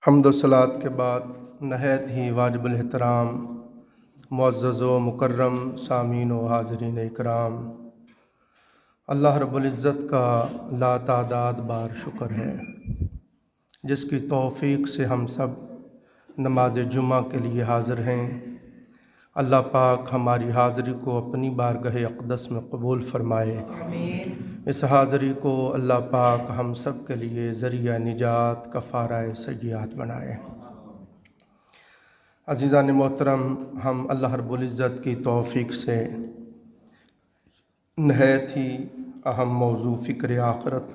حمد و صلات کے بعد نہایت ہی واجب الاحترام معزز و مکرم سامعین و حاضرین اکرام، اللہ رب العزت کا لا تعداد بار شکر ہے جس کی توفیق سے ہم سب نماز جمعہ کے لیے حاضر ہیں۔ اللہ پاک ہماری حاضری کو اپنی بارگاہ اقدس میں قبول فرمائے۔ اس حاضری کو اللہ پاک ہم سب کے لیے ذریعہ نجات کفارہ سیئات بنائے۔ عزیزان محترم، ہم اللہ رب العزت کی توفیق سے نہایت ہی اہم موضوع فکر آخرت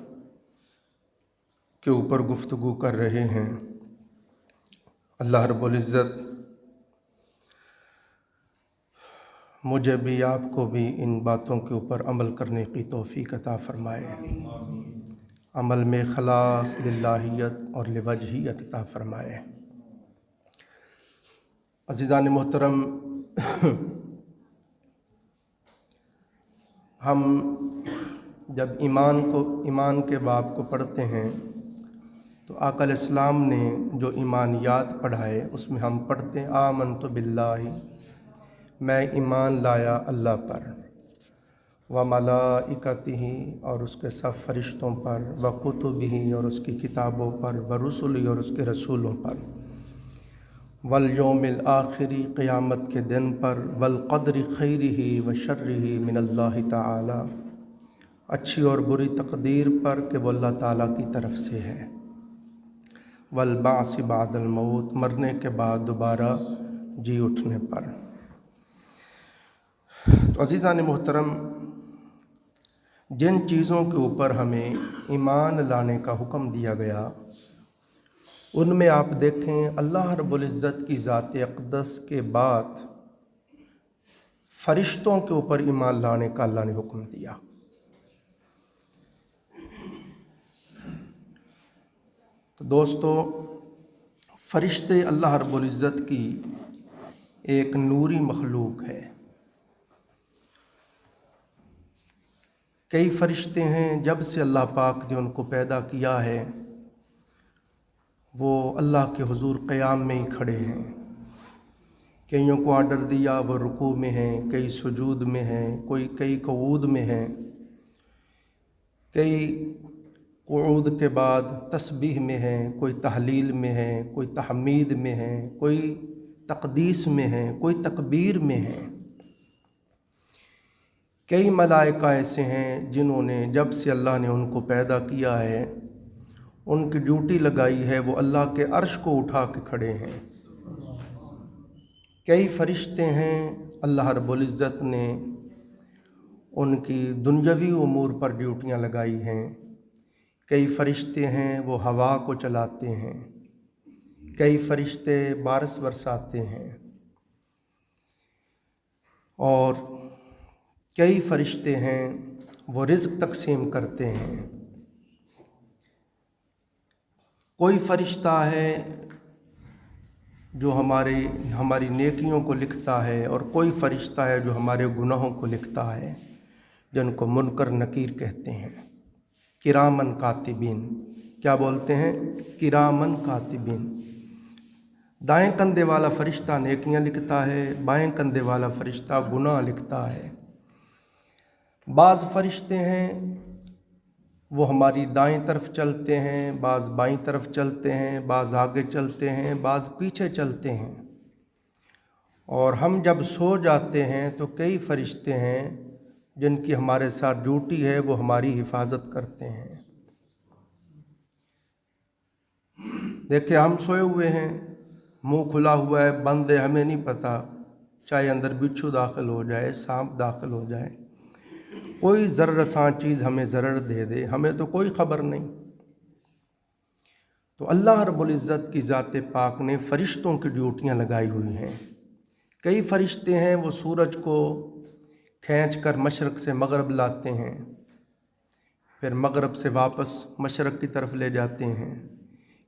کے اوپر گفتگو کر رہے ہیں۔ اللہ رب العزت مجھے بھی آپ کو بھی ان باتوں کے اوپر عمل کرنے کی توفیق عطا فرمائے، عمل میں خلاص، للہیت اور لوجہیت عطا فرمائے۔ عزیزان محترم، ہم جب ایمان کے باب کو پڑھتے ہیں تو آقا علیہ السلام نے جو ایمانیات پڑھائے اس میں ہم پڑھتے ہیں آمنت باللہ، میں ایمان لایا اللہ پر، و ملائکتہ اور اس کے سب فرشتوں پر، و کتبہ اور اس کی کتابوں پر، و رسلہ اور اس کے رسولوں پر، والیوم الآخری قیامت کے دن پر، والقدر خیرہ و شرہ من اللہ تعالی، اچھی اور بری تقدیر پر کہ وہ اللہ تعالیٰ کی طرف سے ہے، والبعث بعد الموت، مرنے کے بعد دوبارہ جی اٹھنے پر۔ تو عزیزان محترم، جن چیزوں کے اوپر ہمیں ایمان لانے کا حکم دیا گیا ان میں آپ دیکھیں اللہ رب العزت کی ذات اقدس کے بعد فرشتوں کے اوپر ایمان لانے کا اللہ نے حکم دیا۔ تو دوستو، فرشتے اللہ رب العزت کی ایک نوری مخلوق ہے۔ کئی فرشتے ہیں جب سے اللہ پاک نے ان کو پیدا کیا ہے وہ اللہ کے حضور قیام میں ہی کھڑے ہیں۔ کئیوں کو آرڈر دیا وہ رکوع میں ہیں، کئی سجود میں ہیں، کئی قعود میں ہیں، کئی قعود کے بعد تسبیح میں ہیں، کوئی تحلیل میں ہیں، کوئی تحمید میں ہیں، کوئی تقدیس میں ہیں، کوئی تکبیر میں ہیں۔ کئی ملائکہ ایسے ہیں جنہوں نے جب سے اللہ نے ان کو پیدا کیا ہے ان کی ڈیوٹی لگائی ہے وہ اللہ کے عرش کو اٹھا کے کھڑے ہیں۔ کئی فرشتے ہیں اللہ رب العزت نے ان کی دنیاوی امور پر ڈیوٹیاں لگائی ہیں۔ کئی فرشتے ہیں وہ ہوا کو چلاتے ہیں، کئی فرشتے بارش برساتے ہیں، اور کئی فرشتے ہیں وہ رزق تقسیم کرتے ہیں۔ کوئی فرشتہ ہے جو ہماری نیکیوں کو لکھتا ہے، اور کوئی فرشتہ ہے جو ہمارے گناہوں کو لکھتا ہے، جن کو منکر نکیر کہتے ہیں۔ کرامن کاتبین، کیا بولتے ہیں؟ کرامن کاتبین۔ دائیں کندھے والا فرشتہ نیکیاں لکھتا ہے، بائیں کندھے والا فرشتہ گناہ لکھتا ہے۔ بعض فرشتے ہیں وہ ہماری دائیں طرف چلتے ہیں، بعض بائیں طرف چلتے ہیں، بعض آگے چلتے ہیں، بعض پیچھے چلتے ہیں، اور ہم جب سو جاتے ہیں تو کئی فرشتے ہیں جن کی ہمارے ساتھ ڈیوٹی ہے وہ ہماری حفاظت کرتے ہیں۔ دیکھیں ہم سوئے ہوئے ہیں، منہ کھلا ہوا ہے، بند ہے، ہمیں نہیں پتہ، چاہے اندر بچھو داخل ہو جائے، سانپ داخل ہو جائے، کوئی ضرر رساں چیز ہمیں ضرر دے دے، ہمیں تو کوئی خبر نہیں۔ تو اللہ رب العزت کی ذات پاک نے فرشتوں کی ڈیوٹیاں لگائی ہوئی ہیں۔ کئی فرشتے ہیں وہ سورج کو کھینچ کر مشرق سے مغرب لاتے ہیں، پھر مغرب سے واپس مشرق کی طرف لے جاتے ہیں۔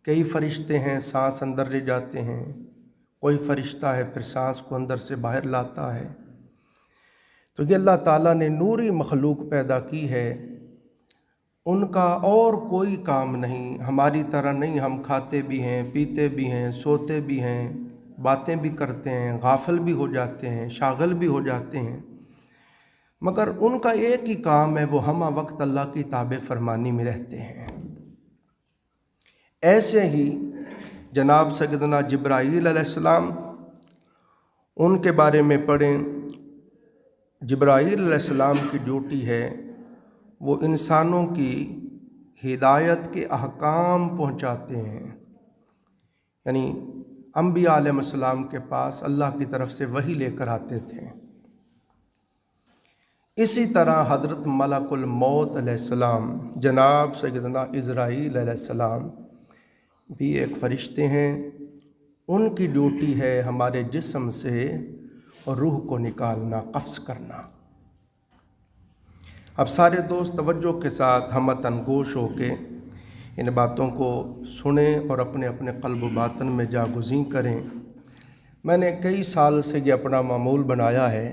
کئی فرشتے ہیں سانس اندر لے جاتے ہیں، کوئی فرشتہ ہے پھر سانس کو اندر سے باہر لاتا ہے۔ تو یہ اللہ تعالیٰ نے نوری مخلوق پیدا کی ہے، ان کا اور کوئی کام نہیں، ہماری طرح نہیں، ہم کھاتے بھی ہیں، پیتے بھی ہیں، سوتے بھی ہیں، باتیں بھی کرتے ہیں، غافل بھی ہو جاتے ہیں، شاغل بھی ہو جاتے ہیں، مگر ان کا ایک ہی کام ہے، وہ ہمہ وقت اللہ کی تابع فرمانی میں رہتے ہیں۔ ایسے ہی جناب سیدنا جبرائیل علیہ السلام، ان کے بارے میں پڑھیں۔ جبرائیل علیہ السلام کی ڈیوٹی ہے وہ انسانوں کی ہدایت کے احکام پہنچاتے ہیں، یعنی انبیاء علیہ السلام کے پاس اللہ کی طرف سے وحی لے کر آتے تھے۔ اسی طرح حضرت ملک الموت علیہ السلام جناب سیدنا عزرائیل علیہ السلام بھی ایک فرشتے ہیں، ان کی ڈیوٹی ہے ہمارے جسم سے روح کو نکالنا، قبض کرنا۔ اب سارے دوست توجہ کے ساتھ ہمتاً گوش ہو کے ان باتوں کو سنیں اور اپنے اپنے قلب و باطن میں جاگزیں کریں۔ میں نے کئی سال سے یہ اپنا معمول بنایا ہے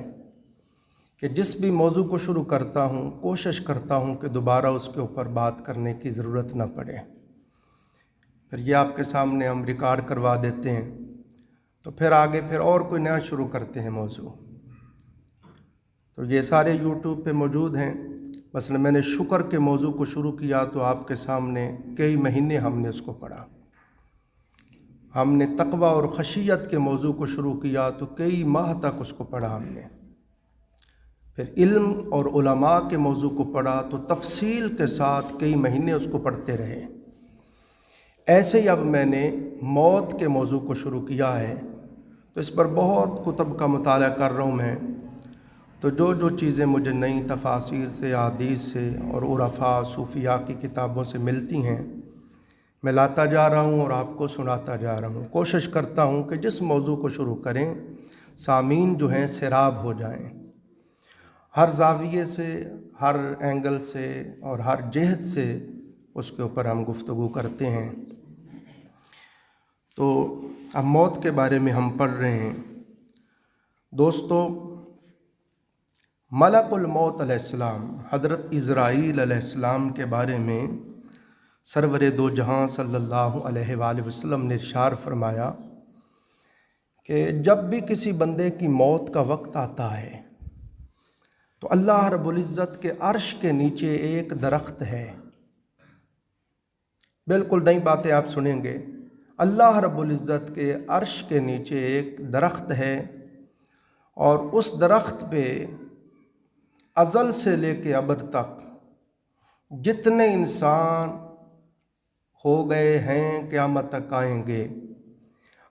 کہ جس بھی موضوع کو شروع کرتا ہوں کوشش کرتا ہوں کہ دوبارہ اس کے اوپر بات کرنے کی ضرورت نہ پڑے، پھر یہ آپ کے سامنے ہم ریکارڈ کروا دیتے ہیں، تو پھر آگے اور کوئی نیا شروع کرتے ہیں موضوع۔ تو یہ سارے یوٹیوب پہ موجود ہیں۔ مثلا میں نے شکر کے موضوع کو شروع کیا تو آپ کے سامنے کئی مہینے ہم نے اس کو پڑھا۔ ہم نے تقوی اور خشیت کے موضوع کو شروع کیا تو کئی ماہ تک اس کو پڑھا ہم نے۔ پھر علم اور علماء کے موضوع کو پڑھا تو تفصیل کے ساتھ کئی مہینے اس کو پڑھتے رہے۔ ایسے ہی اب میں نے موت کے موضوع کو شروع کیا ہے، تو اس پر بہت کتب کا مطالعہ کر رہا ہوں میں، تو جو چیزیں مجھے نئی تفاسیر سے، حدیث سے اور عرفاء صوفیاء کی کتابوں سے ملتی ہیں، میں لاتا جا رہا ہوں اور آپ کو سناتا جا رہا ہوں۔ کوشش کرتا ہوں کہ جس موضوع کو شروع کریں سامعین جو ہیں سیراب ہو جائیں، ہر زاویے سے، ہر اینگل سے اور ہر جہت سے اس کے اوپر ہم گفتگو کرتے ہیں۔ تو اب موت کے بارے میں ہم پڑھ رہے ہیں۔ دوستو، ملک الموت علیہ السلام حضرت عزرائیل علیہ السلام کے بارے میں سرور دو جہاں صلی اللہ علیہ وآلہ وسلم نے ارشاد فرمایا کہ جب بھی کسی بندے کی موت کا وقت آتا ہے تو اللہ رب العزت کے عرش کے نیچے ایک درخت ہے۔ بالکل نئی باتیں آپ سنیں گے۔ اللہ رب العزت کے عرش کے نیچے ایک درخت ہے، اور اس درخت پہ ازل سے لے کے ابد تک جتنے انسان ہو گئے ہیں قیامت تک آئیں گے،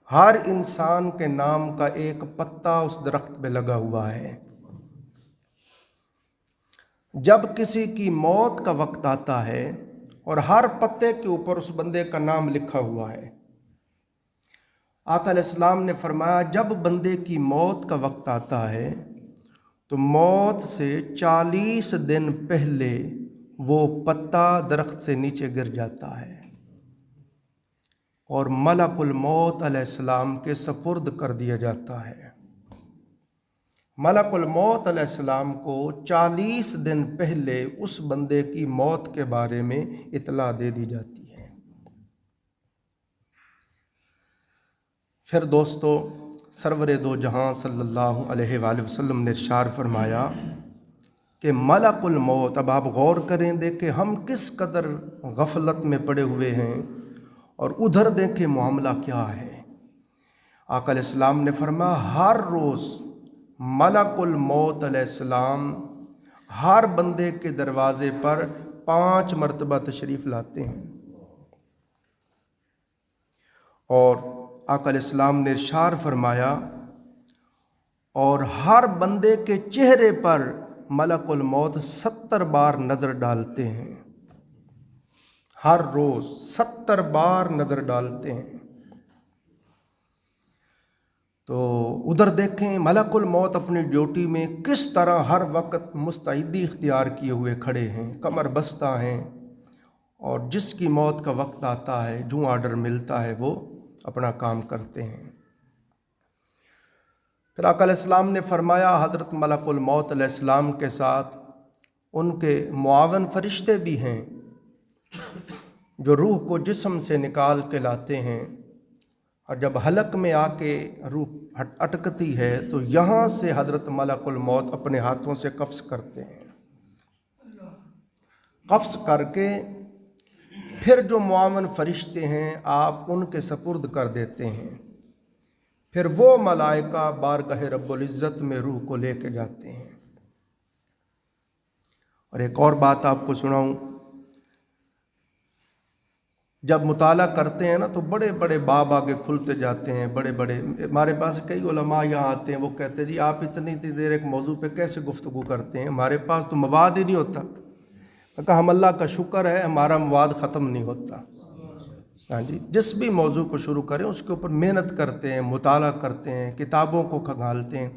ہر انسان کے نام کا ایک پتا اس درخت پہ لگا ہوا ہے۔ جب کسی کی موت کا وقت آتا ہے اور ہر پتے کے اوپر اس بندے کا نام لکھا ہوا ہے۔ آقا علیہ السلام نے فرمایا جب بندے کی موت کا وقت آتا ہے تو موت سے 40 دن پہلے وہ پتا درخت سے نیچے گر جاتا ہے اور ملک الموت علیہ السلام کے سپرد کر دیا جاتا ہے۔ ملک الموت علیہ السلام کو 40 دن پہلے اس بندے کی موت کے بارے میں اطلاع دے دی جاتی ہے۔ پھر دوستو، سرور دو جہاں صلی اللہ علیہ وآلہ وسلم نے ارشاد فرمایا کہ ملک الموت، اب آپ غور کریں دیکھیں ہم کس قدر غفلت میں پڑے ہوئے ہیں، اور ادھر دیکھیں معاملہ کیا ہے۔ آقا علیہ السلام نے فرمایا ہر روز ملک الموت علیہ السلام ہر بندے کے دروازے پر 5 مرتبہ تشریف لاتے ہیں، اور آقا علیہ السلام نے ارشاد فرمایا اور ہر بندے کے چہرے پر ملک الموت 70 بار نظر ڈالتے ہیں، ہر روز 70 بار نظر ڈالتے ہیں۔ تو ادھر دیکھیں ملک الموت اپنی ڈیوٹی میں کس طرح ہر وقت مستعدی اختیار کیے ہوئے کھڑے ہیں، کمر بستہ ہیں، اور جس کی موت کا وقت آتا ہے جو آرڈر ملتا ہے وہ اپنا کام کرتے ہیں۔ پھر آقا علیہ السلام نے فرمایا حضرت ملک الموت علیہ السلام کے ساتھ ان کے معاون فرشتے بھی ہیں جو روح کو جسم سے نکال کے لاتے ہیں، اور جب حلق میں آ کے روح اٹکتی ہے تو یہاں سے حضرت ملک الموت اپنے ہاتھوں سے قبض کرتے ہیں۔ قبض کر کے پھر جو معاون فرشتے ہیں آپ ان کے سپرد کر دیتے ہیں، پھر وہ ملائکہ بارگاہ رب العزت میں روح کو لے کے جاتے ہیں۔ اور ایک اور بات آپ کو سناؤں، جب مطالعہ کرتے ہیں نا تو بڑے بڑے باب آگے کھلتے جاتے ہیں، بڑے بڑے۔ ہمارے پاس کئی علماء یہاں آتے ہیں، وہ کہتے ہیں جی آپ اتنی دیر ایک موضوع پہ کیسے گفتگو کرتے ہیں، ہمارے پاس تو مواد ہی نہیں ہوتا۔ میں کہا ہم اللہ کا شکر ہے ہمارا مواد ختم نہیں ہوتا۔ ہاں جی، جس بھی موضوع کو شروع کریں اس کے اوپر محنت کرتے ہیں، مطالعہ کرتے ہیں، کتابوں کو کھنگالتے ہیں۔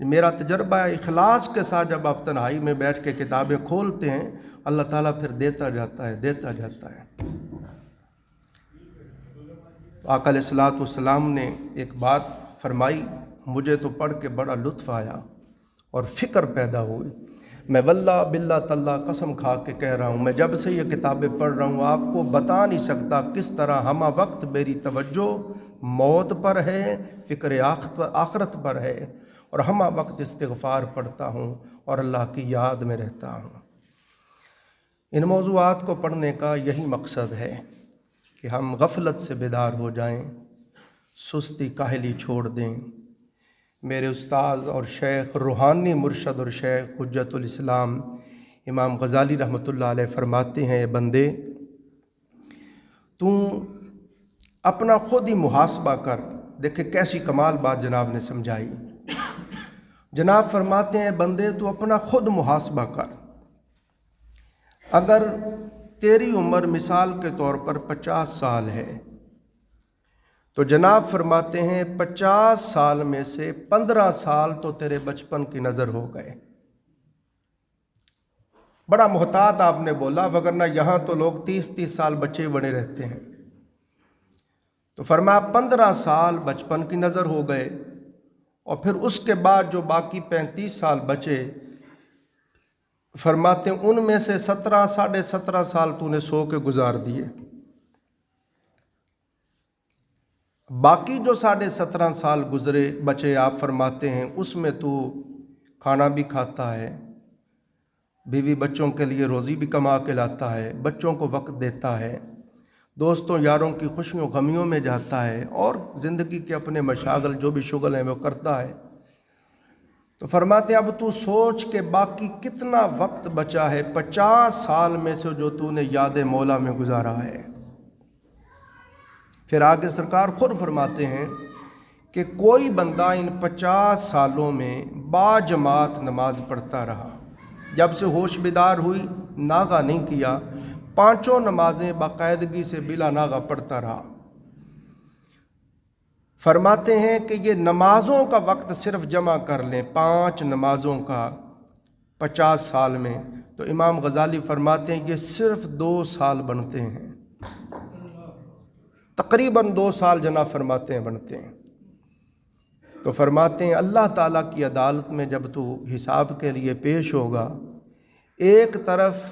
میرا تجربہ ہے، اخلاص کے ساتھ جب آپ تنہائی میں بیٹھ کے کتابیں کھولتے ہیں، اللہ تعالیٰ پھر دیتا جاتا ہے، دیتا جاتا ہے۔ آقا علیہ الصلوۃ والسلام نے ایک بات فرمائی، مجھے تو پڑھ کے بڑا لطف آیا اور فکر پیدا ہوئی۔ میں واللہ باللہ تاللہ قسم کھا کے کہہ رہا ہوں، میں جب سے یہ کتابیں پڑھ رہا ہوں آپ کو بتا نہیں سکتا کس طرح ہمہ وقت میری توجہ موت پر ہے، فکر آخرت پر ہے، اور ہمہ وقت استغفار پڑھتا ہوں اور اللہ کی یاد میں رہتا ہوں۔ ان موضوعات کو پڑھنے کا یہی مقصد ہے کہ ہم غفلت سے بیدار ہو جائیں، سستی کاہلی چھوڑ دیں۔ میرے استاد اور شیخ، روحانی مرشد اور شیخ حجت الاسلام امام غزالی رحمۃ اللہ علیہ فرماتے ہیں، بندے تو اپنا خود ہی محاسبہ کر۔ دیکھیں کیسی کمال بات جناب نے سمجھائی۔ جناب فرماتے ہیں بندے تو اپنا خود محاسبہ کر۔ اگر تیری عمر مثال کے طور پر 50 سال ہے تو جناب فرماتے ہیں 50 سال میں سے 15 سال تو تیرے بچپن کی نظر ہو گئے۔ بڑا محتاط آپ نے بولا، وگرنہ یہاں تو لوگ 30 سال بچے بنے رہتے ہیں۔ تو فرمایا 15 سال بچپن کی نظر ہو گئے، اور پھر اس کے بعد جو باقی 35 سال بچے، فرماتے ہیں ان میں سے 17 ساڑھے 17 سال تو نے سو کے گزار دیے۔ باقی جو 17.5 سال گزرے بچے، آپ فرماتے ہیں اس میں تو کھانا بھی کھاتا ہے، بیوی بچوں کے لیے روزی بھی کما کے لاتا ہے، بچوں کو وقت دیتا ہے، دوستوں یاروں کی خوشیوں غمیوں میں جاتا ہے، اور زندگی کے اپنے مشاغل جو بھی شغل ہیں وہ کرتا ہے۔ تو فرماتے ہیں اب تو سوچ کے باقی کتنا وقت بچا ہے 50 سال میں سے جو تو نے یاد مولا میں گزارا ہے۔ پھر آگے سرکار خود فرماتے ہیں کہ کوئی بندہ ان 50 سالوں میں با جماعت نماز پڑھتا رہا، جب سے ہوش بیدار ہوئی ناغہ نہیں کیا، 5 نمازیں باقاعدگی سے بلا ناغہ پڑھتا رہا۔ فرماتے ہیں کہ یہ نمازوں کا وقت صرف جمع کر لیں، 5 نمازوں کا 50 سال میں، تو امام غزالی فرماتے ہیں یہ صرف 2 سال بنتے ہیں، تقریباً 2 سال جناب فرماتے ہیں بنتے ہیں۔ تو فرماتے ہیں اللہ تعالیٰ کی عدالت میں جب تو حساب کے لیے پیش ہوگا، ایک طرف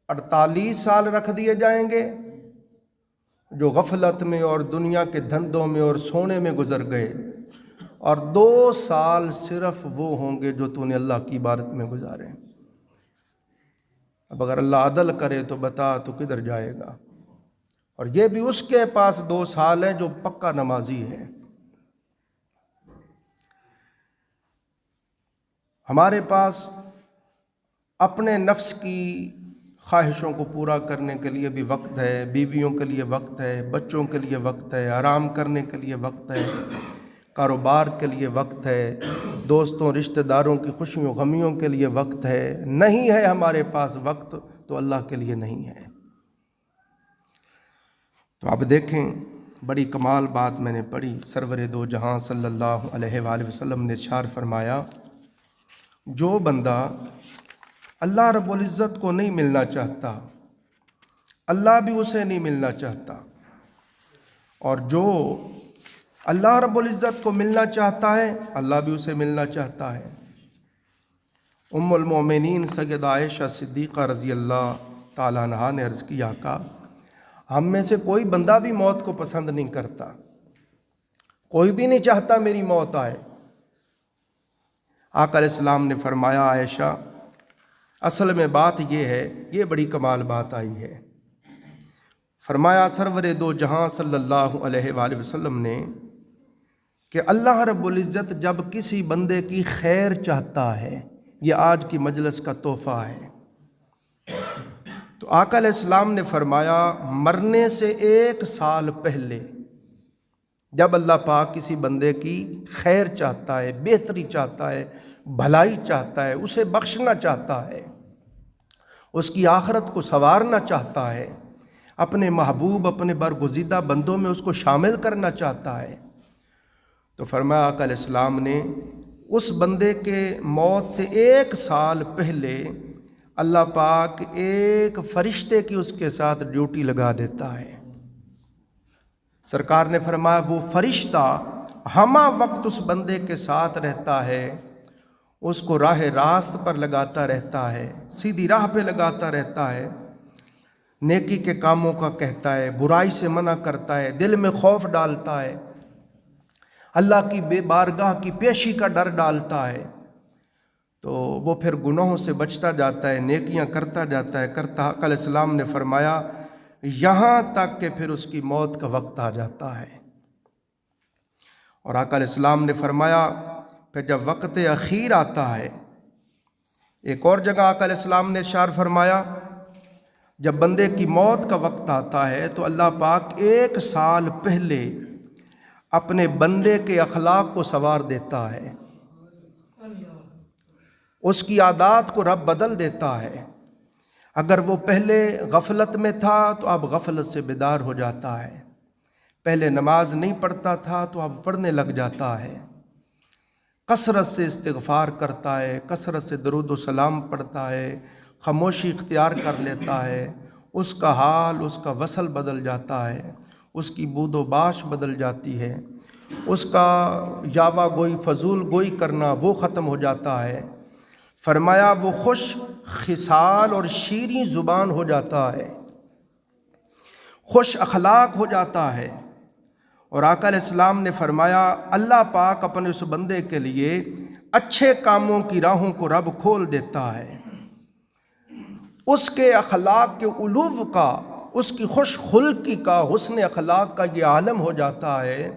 48 سال رکھ دیے جائیں گے جو غفلت میں اور دنیا کے دھندوں میں اور سونے میں گزر گئے، اور 2 سال صرف وہ ہوں گے جو تو نے اللہ کی عبادت میں گزارے۔ اب اگر اللہ عدل کرے تو بتا تو کدھر جائے گا؟ اور یہ بھی اس کے پاس 2 سال ہیں جو پکا نمازی ہے۔ ہمارے پاس اپنے نفس کی خواہشوں کو پورا کرنے کے لیے بھی وقت ہے، بیویوں کے لیے وقت ہے، بچوں کے لیے وقت ہے، آرام کرنے کے لیے وقت ہے، کاروبار کے لیے وقت ہے، دوستوں رشتہ داروں کی خوشیوں غمیوں کے لیے وقت ہے۔ نہیں ہے ہمارے پاس وقت تو اللہ کے لیے نہیں ہے۔ تو اب دیکھیں بڑی کمال بات میں نے پڑھی، سرور دو جہاں صلی اللہ علیہ وآلہ وسلم نے ارشاد فرمایا، جو بندہ اللہ رب العزت کو نہیں ملنا چاہتا، اللہ بھی اسے نہیں ملنا چاہتا، اور جو اللہ رب العزت کو ملنا چاہتا ہے اللہ بھی اسے ملنا چاہتا ہے۔ ام المومنین سیدہ عائشہ صدیقہ رضی اللہ تعالیٰ عنہ نے عرض کیا آقا ہم میں سے کوئی بندہ بھی موت کو پسند نہیں کرتا، کوئی بھی نہیں چاہتا میری موت آئے۔ آقا علیہ السلام نے فرمایا عائشہ اصل میں بات یہ ہے، یہ بڑی کمال بات آئی ہے۔ فرمایا سرور دو جہاں صلی اللہ علیہ وآلہ وسلم نے کہ اللہ رب العزت جب کسی بندے کی خیر چاہتا ہے، یہ آج کی مجلس کا تحفہ ہے، تو آقا علیہ السلام نے فرمایا مرنے سے 1 سال پہلے جب اللہ پاک کسی بندے کی خیر چاہتا ہے، بہتری چاہتا ہے، بھلائی چاہتا ہے، اسے بخشنا چاہتا ہے، اس کی آخرت کو سنوارنا چاہتا ہے، اپنے محبوب اپنے برگزیدہ بندوں میں اس کو شامل کرنا چاہتا ہے، تو فرمایا آقا علیہ السلام نے اس بندے کے موت سے 1 سال پہلے اللہ پاک ایک فرشتے کی اس کے ساتھ ڈیوٹی لگا دیتا ہے۔ سرکار نے فرمایا وہ فرشتہ ہمہ وقت اس بندے کے ساتھ رہتا ہے، اس کو راہ راست پر لگاتا رہتا ہے، سیدھی راہ پہ لگاتا رہتا ہے، نیکی کے کاموں کا کہتا ہے، برائی سے منع کرتا ہے، دل میں خوف ڈالتا ہے، اللہ کی بے بارگاہ کی پیشی کا ڈر ڈالتا ہے، تو وہ پھر گناہوں سے بچتا جاتا ہے، نیکیاں کرتا جاتا ہے، کرتا۔ آقا علیہ السلام نے فرمایا یہاں تک کہ پھر اس کی موت کا وقت آ جاتا ہے۔ اور آقا علیہ السلام نے فرمایا پھر جب وقت اخیر آتا ہے، ایک اور جگہ آقا علیہ السلام نے ارشاد فرمایا جب بندے کی موت کا وقت آتا ہے تو اللہ پاک 1 سال پہلے اپنے بندے کے اخلاق کو سنوار دیتا ہے، اس کی عادات کو رب بدل دیتا ہے۔ اگر وہ پہلے غفلت میں تھا تو اب غفلت سے بیدار ہو جاتا ہے، پہلے نماز نہیں پڑھتا تھا تو اب پڑھنے لگ جاتا ہے، کثرت سے استغفار کرتا ہے، کثرت سے درود و سلام پڑھتا ہے، خاموشی اختیار کر لیتا ہے، اس کا حال اس کا وصل بدل جاتا ہے، اس کی بود و باش بدل جاتی ہے، اس کا یاوہ گوئی فضول گوئی کرنا وہ ختم ہو جاتا ہے۔ فرمایا وہ خوش خصال اور شیریں زبان ہو جاتا ہے، خوش اخلاق ہو جاتا ہے۔ اور آقا علیہ السلام نے فرمایا اللہ پاک اپنے اس بندے کے لیے اچھے کاموں کی راہوں کو رب کھول دیتا ہے، اس کے اخلاق کے علو کا، اس کی خوش خلقی کا، حسن اخلاق کا یہ عالم ہو جاتا ہے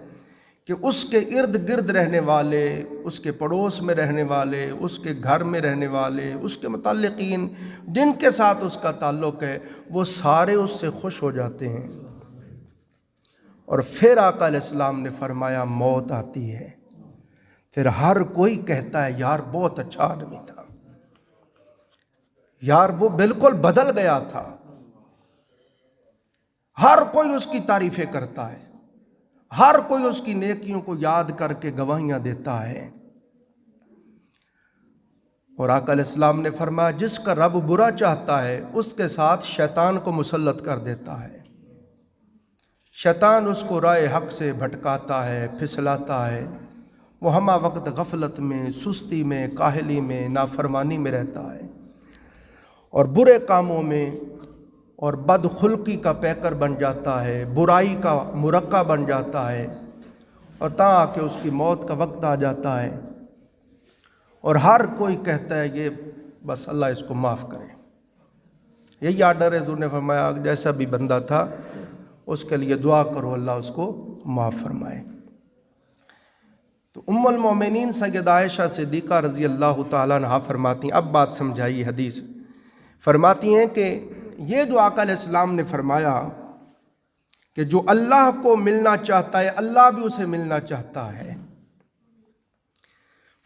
کہ اس کے ارد گرد رہنے والے، اس کے پڑوس میں رہنے والے، اس کے گھر میں رہنے والے، اس کے متعلقین جن کے ساتھ اس کا تعلق ہے وہ سارے اس سے خوش ہو جاتے ہیں۔ اور پھر آقا علیہ السلام نے فرمایا موت آتی ہے، پھر ہر کوئی کہتا ہے یار بہت اچھا آدمی تھا، یار وہ بالکل بدل گیا تھا، ہر کوئی اس کی تعریفیں کرتا ہے، ہر کوئی اس کی نیکیوں کو یاد کر کے گواہیاں دیتا ہے۔ اور آقا علیہ السلام نے فرمایا جس کا رب برا چاہتا ہے اس کے ساتھ شیطان کو مسلط کر دیتا ہے، شیطان اس کو راہ حق سے بھٹکاتا ہے، پھسلاتا ہے، وہ ہمہ وقت غفلت میں، سستی میں، کاہلی میں، نافرمانی میں رہتا ہے، اور برے کاموں میں اور بدخلقی کا پیکر بن جاتا ہے، برائی کا مرقع بن جاتا ہے، اور تاں کہ اس کی موت کا وقت آ جاتا ہے اور ہر کوئی کہتا ہے یہ بس اللہ اس کو معاف کرے۔ یہی آرڈر ہے، حضور نے فرمایا جیسا بھی بندہ تھا اس کے لیے دعا کرو اللہ اس کو معاف فرمائے۔ تو ام المومنین سیدہ عائشہ صدیقہ رضی اللہ تعالیٰ عنہا فرماتی ہیں، اب بات سمجھائی حدیث، فرماتی ہیں کہ یہ جو آقا علیہ السلام نے فرمایا کہ جو اللہ کو ملنا چاہتا ہے اللہ بھی اسے ملنا چاہتا ہے،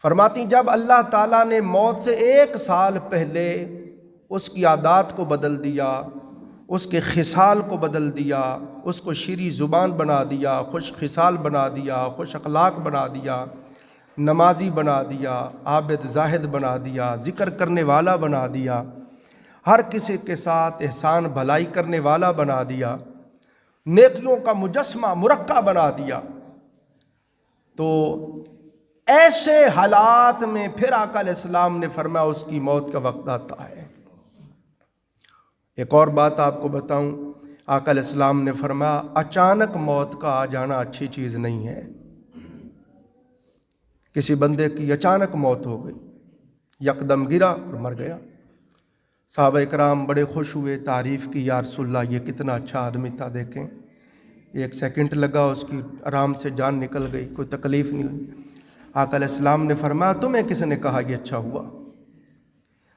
فرماتی ہیں جب اللہ تعالیٰ نے موت سے 1 سال پہلے اس کی عادات کو بدل دیا، اس کے خصال کو بدل دیا، اس کو شیریں زبان بنا دیا، خوش خصال بنا دیا، خوش اخلاق بنا دیا، نمازی بنا دیا، عابد زاہد بنا دیا، ذکر کرنے والا بنا دیا، ہر کسی کے ساتھ احسان بھلائی کرنے والا بنا دیا، نیکیوں کا مجسمہ مرقع بنا دیا، تو ایسے حالات میں پھر آقا علیہ السلام نے فرمایا اس کی موت کا وقت آتا ہے، ایک اور بات آپ کو بتاؤں، آقا علیہ السلام نے فرمایا اچانک موت کا آ جانا اچھی چیز نہیں ہے۔ کسی بندے کی اچانک موت ہو گئی، یکدم گرا اور مر گیا، صحابہ کرام بڑے خوش ہوئے، تعریف کی، یا رسول اللہ یہ کتنا اچھا آدمی تھا، دیکھیں 1 سیکنڈ لگا اس کی آرام سے جان نکل گئی، کوئی تکلیف نہیں ہوئی۔ آقا علیہ السلام نے فرمایا تمہیں کس نے کہا یہ اچھا ہوا؟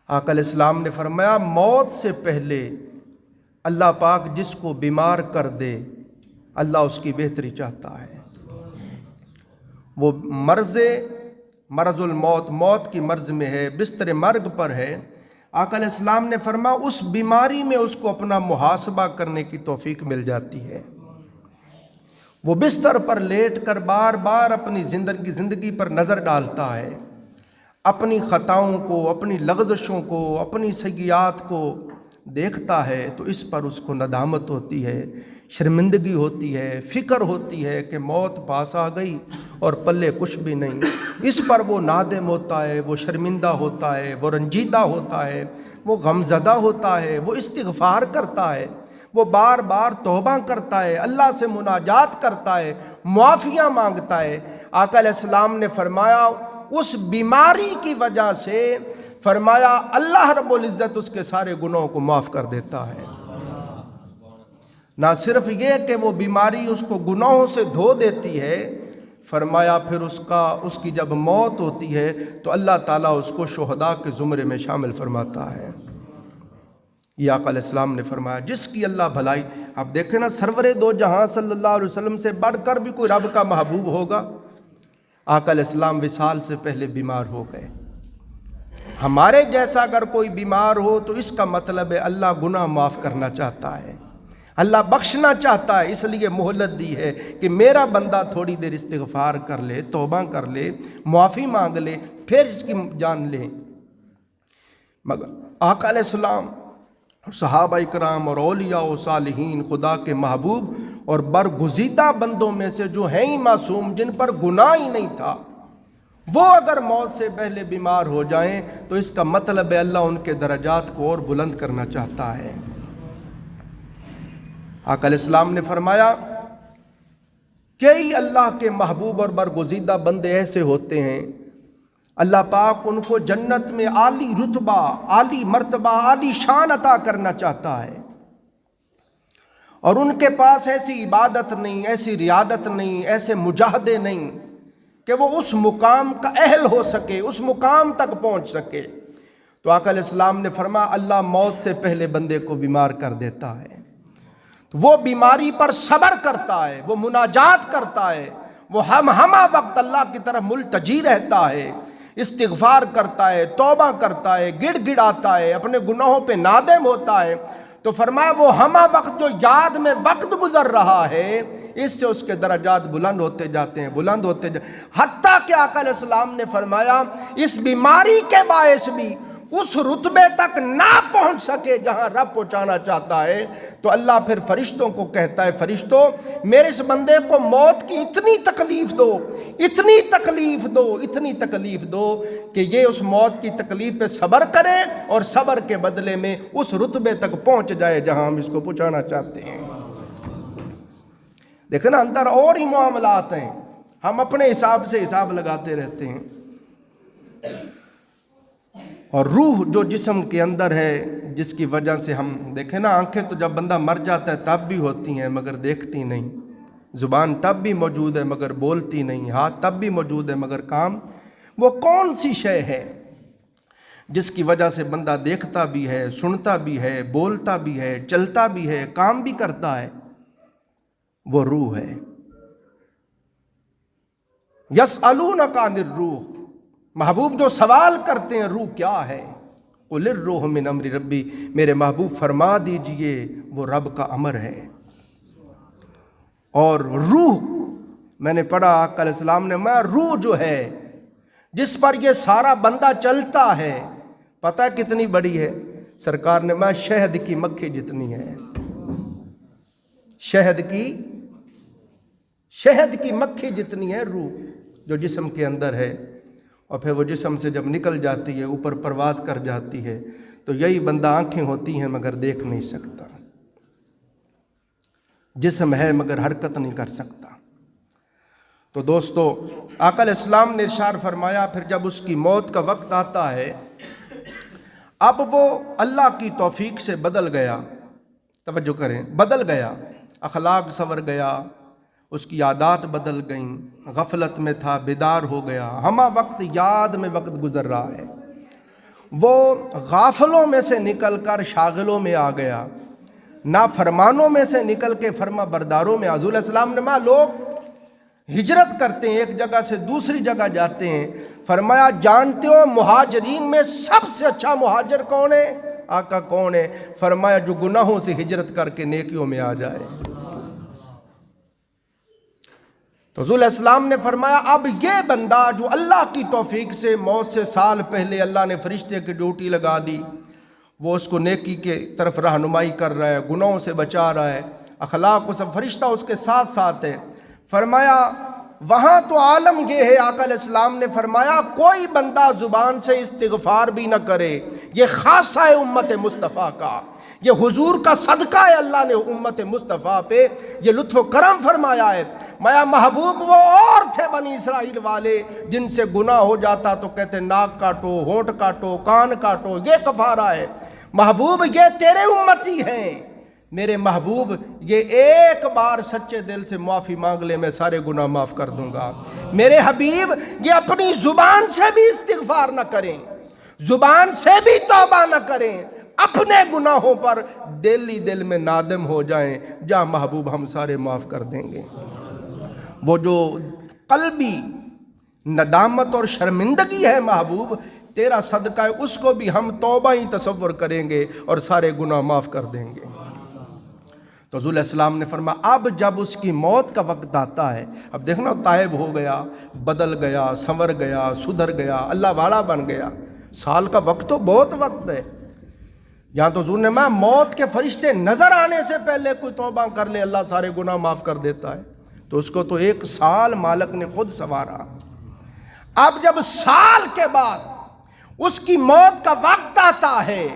آقا علیہ السلام نے فرمایا موت سے پہلے اللہ پاک جس کو بیمار کر دے اللہ اس کی بہتری چاہتا ہے۔ وہ مرض الموت، موت کی مرض میں ہے، بستر مرگ پر ہے، آقا علیہ السلام نے فرمایا اس بیماری میں اس کو اپنا محاسبہ کرنے کی توفیق مل جاتی ہے۔ وہ بستر پر لیٹ کر بار بار اپنی زندگی پر نظر ڈالتا ہے، اپنی خطاؤں کو، اپنی لغزشوں کو، اپنی سیئات کو دیکھتا ہے تو اس پر اس کو ندامت ہوتی ہے، شرمندگی ہوتی ہے، فکر ہوتی ہے کہ موت پاس آ گئی اور پلے کچھ بھی نہیں۔ اس پر وہ نادم ہوتا ہے، وہ شرمندہ ہوتا ہے، وہ رنجیدہ ہوتا ہے، وہ غمزدہ ہوتا ہے، وہ استغفار کرتا ہے، وہ بار بار توبہ کرتا ہے، اللہ سے مناجات کرتا ہے، معافیاں مانگتا ہے۔ آقا علیہ السلام نے فرمایا اس بیماری کی وجہ سے فرمایا اللہ رب العزت اس کے سارے گناہوں کو معاف کر دیتا ہے۔ نہ صرف یہ کہ وہ بیماری اس کو گناہوں سے دھو دیتی ہے، فرمایا پھر اس کی جب موت ہوتی ہے تو اللہ تعالیٰ اس کو شہداء کے زمرے میں شامل فرماتا ہے۔ یہ آقا علیہ السلام نے فرمایا جس کی اللہ بھلائی، آپ دیکھیں نا سرور دو جہاں صلی اللہ علیہ وسلم سے بڑھ کر بھی کوئی رب کا محبوب ہوگا؟ آقا علیہ السلام وصال سے پہلے بیمار ہو گئے۔ ہمارے جیسا اگر کوئی بیمار ہو تو اس کا مطلب ہے اللہ گناہ معاف کرنا چاہتا ہے، اللہ بخشنا چاہتا ہے، اس لیے مہلت دی ہے کہ میرا بندہ تھوڑی دیر استغفار کر لے، توبہ کر لے، معافی مانگ لے، پھر اس کی جان لے۔ مگر آقا علیہ السلام اور صحابہ کرام اور اولیاء و صالحین، خدا کے محبوب اور برگزیدہ بندوں میں سے جو ہیں ہی معصوم، جن پر گناہ ہی نہیں تھا، وہ اگر موت سے پہلے بیمار ہو جائیں تو اس کا مطلب ہے اللہ ان کے درجات کو اور بلند کرنا چاہتا ہے۔ آقا علیہ السلام نے فرمایا کئی اللہ کے محبوب اور برگزیدہ بندے ایسے ہوتے ہیں اللہ پاک ان کو جنت میں عالی رتبہ، عالی مرتبہ، عالی شان عطا کرنا چاہتا ہے، اور ان کے پاس ایسی عبادت نہیں، ایسی ریادت نہیں، ایسے مجاہدے نہیں کہ وہ اس مقام کا اہل ہو سکے، اس مقام تک پہنچ سکے۔ تو آقا علیہ السلام نے فرمایا اللہ موت سے پہلے بندے کو بیمار کر دیتا ہے، تو وہ بیماری پر صبر کرتا ہے، وہ مناجات کرتا ہے، وہ ہمہ وقت اللہ کی طرف ملتجی رہتا ہے، استغفار کرتا ہے، توبہ کرتا ہے، گڑ گڑاتا ہے، اپنے گناہوں پہ نادم ہوتا ہے۔ تو فرمایا وہ ہمہ وقت جو یاد میں وقت گزر رہا ہے اس سے اس کے درجات بلند ہوتے جاتے ہیں، بلند ہوتے جاتے ہیں، حتیٰ کہ آقا علیہ السلام نے فرمایا اس بیماری کے باعث بھی اس رتبے تک نہ پہنچ سکے جہاں رب پہنچانا چاہتا ہے تو اللہ پھر فرشتوں کو کہتا ہے فرشتوں میرے اس بندے کو موت کی اتنی تکلیف دو، اتنی تکلیف دو، اتنی تکلیف دو کہ یہ اس موت کی تکلیف پہ صبر کرے اور صبر کے بدلے میں اس رتبے تک پہنچ جائے جہاں ہم اس کو پہنچانا چاہتے ہیں۔ دیکھیں نا اندر اور ہی معاملات ہیں، ہم اپنے حساب سے حساب لگاتے رہتے ہیں، اور روح جو جسم کے اندر ہے جس کی وجہ سے ہم دیکھیں نا آنکھیں تو جب بندہ مر جاتا ہے تب بھی ہوتی ہیں مگر دیکھتی نہیں، زبان تب بھی موجود ہے مگر بولتی نہیں، ہاتھ تب بھی موجود ہے مگر کام، وہ کون سی شے ہے جس کی وجہ سے بندہ دیکھتا بھی ہے، سنتا بھی ہے، بولتا بھی ہے، چلتا بھی ہے، کام بھی کرتا ہے؟ وہ روح ہے۔ یسألونک عن الروح، محبوب جو سوال کرتے ہیں روح کیا ہے، قل الروح من امر ربی، میرے محبوب فرما دیجئے وہ رب کا امر ہے۔ اور روح میں نے پڑھا آقا علیہ السلام نے میں روح جو ہے جس پر یہ سارا بندہ چلتا ہے پتہ کتنی بڑی ہے؟ سرکار نے میں شہد کی مکھی جتنی ہے، شہد کی مکھی جتنی ہے روح جو جسم کے اندر ہے، اور پھر وہ جسم سے جب نکل جاتی ہے اوپر پرواز کر جاتی ہے تو یہی بندہ آنکھیں ہوتی ہیں مگر دیکھ نہیں سکتا، جسم ہے مگر حرکت نہیں کر سکتا۔ تو دوستو، آقا علیہ السلام نے ارشاد فرمایا پھر جب اس کی موت کا وقت آتا ہے، اب وہ اللہ کی توفیق سے بدل گیا، توجہ کریں، بدل گیا، اخلاق سنور گیا، اس کی عادات بدل گئیں، غفلت میں تھا بیدار ہو گیا، ہمہ وقت یاد میں وقت گزر رہا ہے، وہ غافلوں میں سے نکل کر شاغلوں میں آ گیا، نافرمانوں میں سے نکل کے فرما برداروں میں۔ حضور علیہ السلام نے لوگ ہجرت کرتے ہیں، ایک جگہ سے دوسری جگہ جاتے ہیں، فرمایا جانتے ہو مہاجرین میں سب سے اچھا مہاجر کون ہے؟ آقا کون ہے؟ فرمایا جو گناہوں سے ہجرت کر کے نیکیوں میں آ جائے۔ تو حضور علیہ السلام نے فرمایا اب یہ بندہ جو اللہ کی توفیق سے موت سے سال پہلے اللہ نے فرشتے کی ڈیوٹی لگا دی، وہ اس کو نیکی کے طرف رہنمائی کر رہا ہے، گناہوں سے بچا رہا ہے، اخلاق کو سب، فرشتہ اس کے ساتھ ساتھ ہے۔ فرمایا وہاں تو عالم یہ ہے، آقا علیہ السلام نے فرمایا کوئی بندہ زبان سے استغفار بھی نہ کرے، یہ خاصہ ہے امت مصطفیٰ کا، یہ حضور کا صدقہ ہے، اللہ نے امت مصطفیٰ پہ یہ لطف و کرم فرمایا ہے۔ میاں محبوب وہ اور تھے بنی اسرائیل والے جن سے گناہ ہو جاتا تو کہتے ناک کاٹو، ہونٹ کاٹو، کان کاٹو، یہ کفارہ ہے۔ محبوب یہ تیرے امتی ہیں، میرے محبوب یہ ایک بار سچے دل سے معافی مانگ لے میں سارے گناہ معاف کر دوں گا۔ میرے حبیب یہ اپنی زبان سے بھی استغفار نہ کریں، زبان سے بھی توبہ نہ کریں، اپنے گناہوں پر دل ہی دل میں نادم ہو جائیں، جا محبوب ہم سارے معاف کر دیں گے۔ وہ جو قلبی ندامت اور شرمندگی ہے محبوب تیرا صدقہ ہے، اس کو بھی ہم توبہ ہی تصور کریں گے اور سارے گناہ معاف کر دیں گے۔ تو حضور علیہ السلام نے فرمایا اب جب اس کی موت کا وقت آتا ہے، اب دیکھنا تائب ہو گیا، بدل گیا، سنور گیا، سدھر گیا، اللہ والا بن گیا، سال کا وقت تو بہت وقت ہے۔ یہاں تو حضور نے موت کے فرشتے نظر آنے سے پہلے کوئی توبہ کر لے اللہ سارے گناہ معاف کر دیتا ہے، تو اس کو تو 1 سال مالک نے خود سنوارا۔ اب جب سال کے بعد اس کی موت کا وقت آتا ہے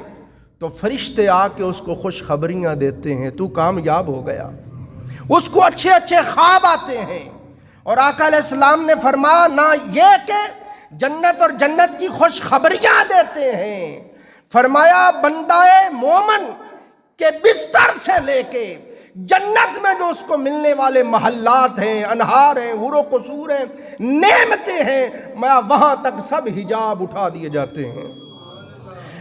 تو فرشتے آ کے اس کو خوشخبریاں دیتے ہیں، تو کامیاب ہو گیا، اس کو اچھے اچھے خواب آتے ہیں۔ اور آقا علیہ السلام نے فرمایا نہ یہ کہ جنت اور جنت کی خوشخبریاں دیتے ہیں، فرمایا بندہ مومن کے بستر سے لے کے جنت میں جو اس کو ملنے والے محلات ہیں، انہار ہیں، حور و قصور ہیں، نعمتیں ہیں، وہاں تک سب حجاب اٹھا دیے جاتے ہیں۔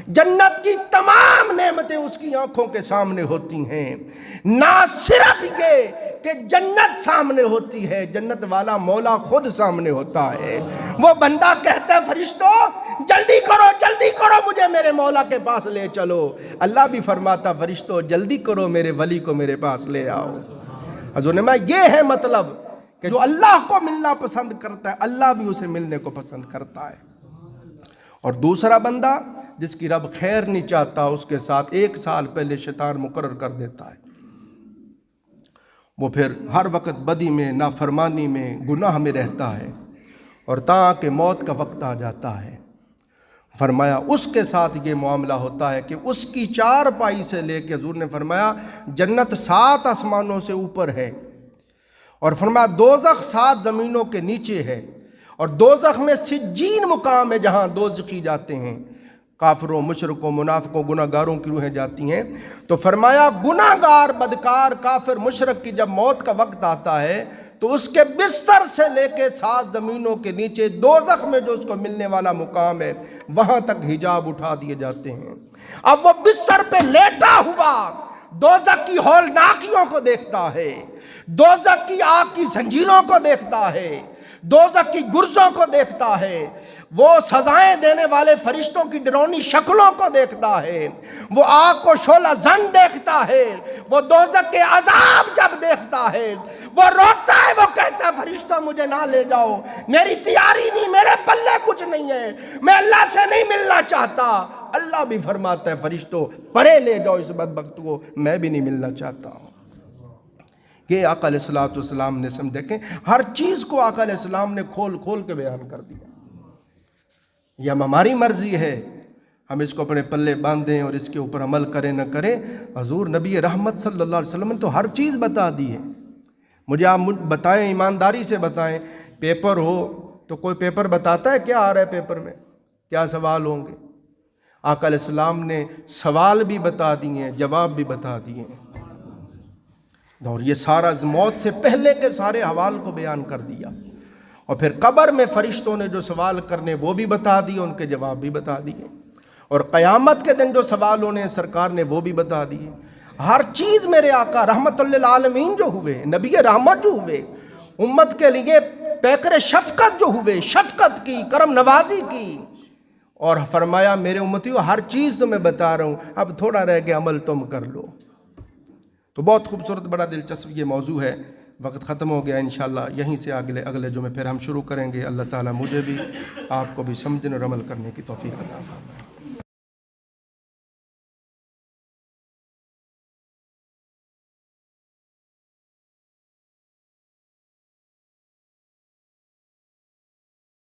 جنت کی تمام نعمتیں اس کی آنکھوں کے سامنے ہوتی ہیں۔ نہ صرف یہ کہ جنت سامنے ہوتی ہے، جنت والا مولا خود سامنے ہوتا ہے۔ وہ بندہ کہتا ہے فرشتوں جلدی کرو جلدی کرو مجھے میرے مولا کے پاس لے چلو، اللہ بھی فرماتا فرشتوں جلدی کرو میرے ولی کو میرے پاس لے آؤ۔ حضور نے یہ ہے مطلب کہ جو اللہ کو ملنا پسند کرتا ہے اللہ بھی اسے ملنے کو پسند کرتا ہے۔ اور دوسرا بندہ جس کی رب خیر نہیں چاہتا اس کے ساتھ 1 سال پہلے شیطان مقرر کر دیتا ہے، وہ پھر ہر وقت بدی میں، نافرمانی میں، گناہ میں رہتا ہے، اور تاکہ موت کا وقت آ جاتا ہے فرمایا اس کے ساتھ یہ معاملہ ہوتا ہے کہ اس کی 4 پائی سے لے کے حضور نے فرمایا جنت 7 آسمانوں سے اوپر ہے، اور فرمایا دوزخ 7 زمینوں کے نیچے ہے، اور دوزخ میں سجین مقام ہے جہاں دوزخی جاتے ہیں، کافروں، مشرکوں، منافقوں، گناہ گاروں کی روحیں جاتی ہیں۔ تو فرمایا گناہ گار، بدکار، کافر، مشرک کی جب موت کا وقت آتا ہے تو اس کے بستر سے لے کے 7 زمینوں کے نیچے دوزخ میں جو اس کو ملنے والا مقام ہے وہاں تک حجاب اٹھا دیے جاتے ہیں۔ اب وہ بستر پہ لیٹا ہوا دوزخ کی ہولناکیوں کو دیکھتا ہے، دوزخ کی آگ کی زنجیروں کو دیکھتا ہے، دوزخ کی گرزوں کو دیکھتا ہے، وہ سزائیں دینے والے فرشتوں کی ڈرونی شکلوں کو دیکھتا ہے، وہ آگ کو شعلہ زن دیکھتا ہے، وہ دوزخ کے عذاب جب دیکھتا ہے وہ روتا ہے، وہ کہتا ہے فرشتہ مجھے نہ لے جاؤ، میری تیاری نہیں، میرے پلے کچھ نہیں ہے، میں اللہ سے نہیں ملنا چاہتا۔ اللہ بھی فرماتا ہے فرشتوں پرے لے جاؤ اس بدبخت کو، میں بھی نہیں ملنا چاہتا ہوں۔ یہ آقا علیہ السلام نے دیکھیں ہر چیز کو آقا علیہ السلام نے کھول کھول کے بیان کر دیا۔ یہ ہماری مرضی ہے ہم اس کو اپنے پلے باندھیں اور اس کے اوپر عمل کریں نہ کریں. حضور نبی رحمت صلی اللہ علیہ وسلم نے تو ہر چیز بتا دی ہے. مجھے آپ بتائیں، ایمانداری سے بتائیں، پیپر ہو تو کوئی پیپر بتاتا ہے کیا آ رہا ہے پیپر میں، کیا سوال ہوں گے؟ آقا علیہ السلام نے سوال بھی بتا دیے ہیں، جواب بھی بتا دیے ہیں. اور یہ سارا موت سے پہلے کے سارے حوال کو بیان کر دیا. اور پھر قبر میں فرشتوں نے جو سوال کرنے وہ بھی بتا دیے، ان کے جواب بھی بتا دیے. اور قیامت کے دن جو سوال ہونے سرکار نے وہ بھی بتا دیے. ہر چیز میرے آقا رحمت للعالمین جو ہوئے، نبی رحمت جو ہوئے، امت کے لیے پیکر شفقت جو ہوئے، شفقت کی، کرم نوازی کی، اور فرمایا میرے امتیوں ہر چیز تو میں بتا رہا ہوں، اب تھوڑا رہ کے عمل تم کر لو. تو بہت خوبصورت، بڑا دلچسپ یہ موضوع ہے. وقت ختم ہو گیا. انشاءاللہ یہیں سے اگلے جمعے پھر ہم شروع کریں گے. اللہ تعالیٰ مجھے بھی آپ کو بھی سمجھنے اور عمل کرنے کی توفیق عطا فرمائے.